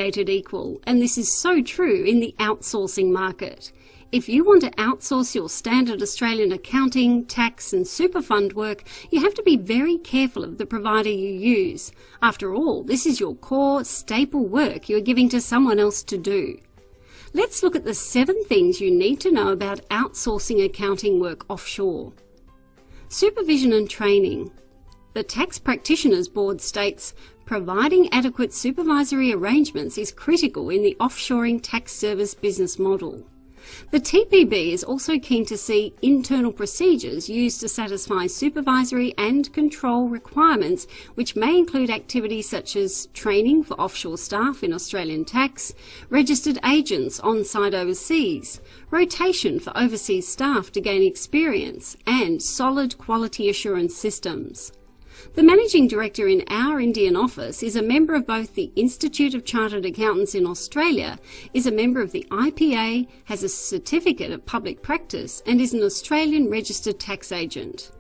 created equal, and this is so true in the outsourcing market. If you want to outsource your standard Australian accounting, tax and super fund work, you have to be very careful of the provider you use. After all, this is your core, staple work you are giving to someone else to do. Let's look at the 7 things you need to know about outsourcing accounting work offshore. Supervision and training. The Tax Practitioners Board states, providing adequate supervisory arrangements is critical in the offshoring tax service business model. The TPB is also keen to see internal procedures used to satisfy supervisory and control requirements, which may include activities such as training for offshore staff in Australian tax, registered agents on-site overseas, rotation for overseas staff to gain experience, and solid quality assurance systems. The Managing Director in our Indian office is a member of both the Institute of Chartered Accountants in Australia, is a member of the IPA, has a certificate of public practice and is an Australian registered tax agent.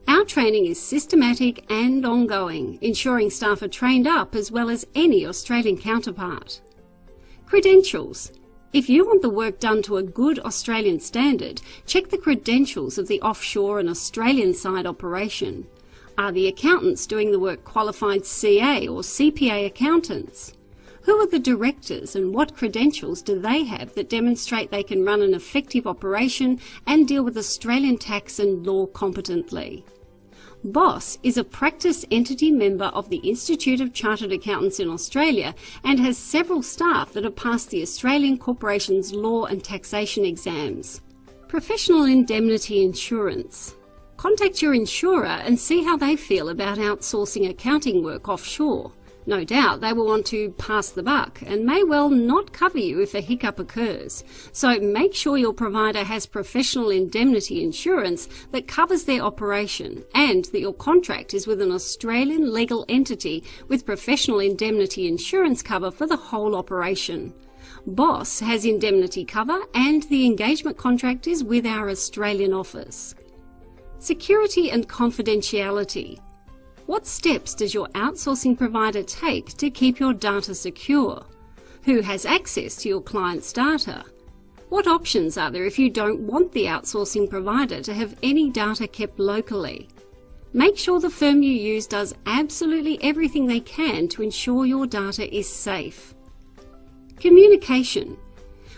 Our training is systematic and ongoing, ensuring staff are trained up as well as any Australian counterpart. Credentials. If you want the work done to a good Australian standard, check the credentials of the offshore and Australian side operation. Are the accountants doing the work qualified CA or CPA accountants? Who are the directors and what credentials do they have that demonstrate they can run an effective operation and deal with Australian tax and law competently? BOSS is a practice entity member of the Institute of Chartered Accountants in Australia and has several staff that have passed the Australian Corporations Law and Taxation exams. Professional indemnity insurance. Contact your insurer and see how they feel about outsourcing accounting work offshore. No doubt they will want to pass the buck and may well not cover you if a hiccup occurs. So make sure your provider has professional indemnity insurance that covers their operation and that your contract is with an Australian legal entity with professional indemnity insurance cover for the whole operation. BOSS has indemnity cover and the engagement contract is with our Australian office. Security and confidentiality. What steps does your outsourcing provider take to keep your data secure? Who has access to your client's data? What options are there if you don't want the outsourcing provider to have any data kept locally? Make sure the firm you use does absolutely everything they can to ensure your data is safe. Communication.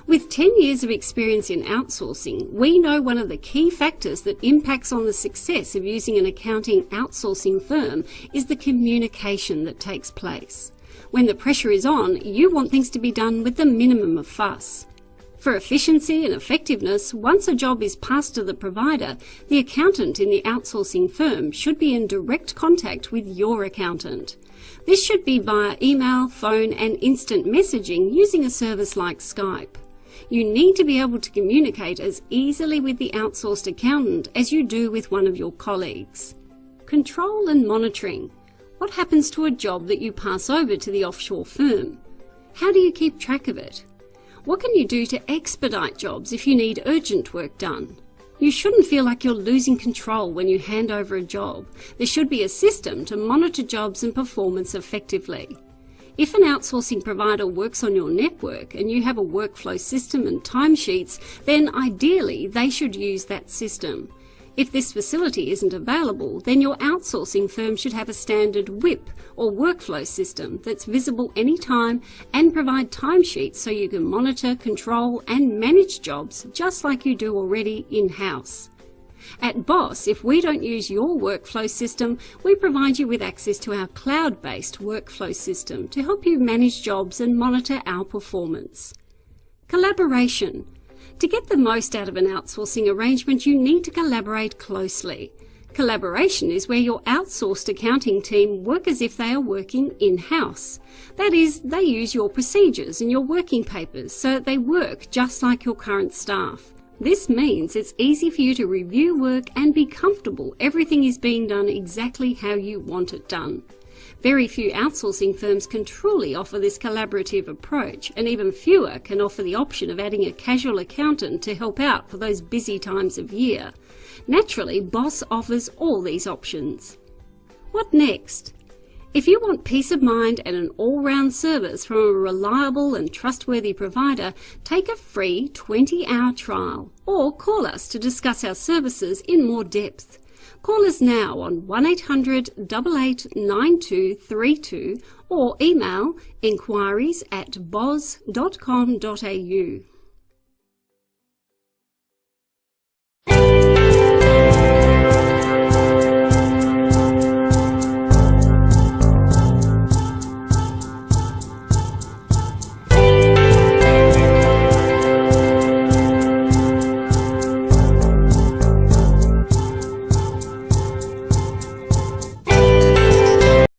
With 10 years of experience in outsourcing, we know one of the key factors that impacts on the success of using an accounting outsourcing firm is the communication that takes place. When the pressure is on, you want things to be done with the minimum of fuss. For efficiency and effectiveness, once a job is passed to the provider, the accountant in the outsourcing firm should be in direct contact with your accountant. This should be via email, phone and instant messaging using a service like Skype. You need to be able to communicate as easily with the outsourced accountant as you do with one of your colleagues. Control and monitoring. What happens to a job that you pass over to the offshore firm? How do you keep track of it? What can you do to expedite jobs if you need urgent work done? You shouldn't feel like you're losing control when you hand over a job. There should be a system to monitor jobs and performance effectively. If an outsourcing provider works on your network and you have a workflow system and timesheets, then ideally they should use that system. If this facility isn't available, then your outsourcing firm should have a standard WIP or workflow system that's visible anytime and provide timesheets so you can monitor, control and manage jobs just like you do already in-house. At BOSS, if we don't use your workflow system, we provide you with access to our cloud-based workflow system to help you manage jobs and monitor our performance. Collaboration. To get the most out of an outsourcing arrangement, you need to collaborate closely. Collaboration is where your outsourced accounting team work as if they are working in-house. That is, they use your procedures and your working papers so that they work just like your current staff. This means it's easy for you to review work and be comfortable everything is being done exactly how you want it done. Very few outsourcing firms can truly offer this collaborative approach, and even fewer can offer the option of adding a casual accountant to help out for those busy times of year. Naturally, BOSS offers all these options. What next? If you want peace of mind and an all-round service from a reliable and trustworthy provider, take a free 20-hour trial or call us to discuss our services in more depth. Call us now on 1800 88 9232 or email enquiries@bos.com.au.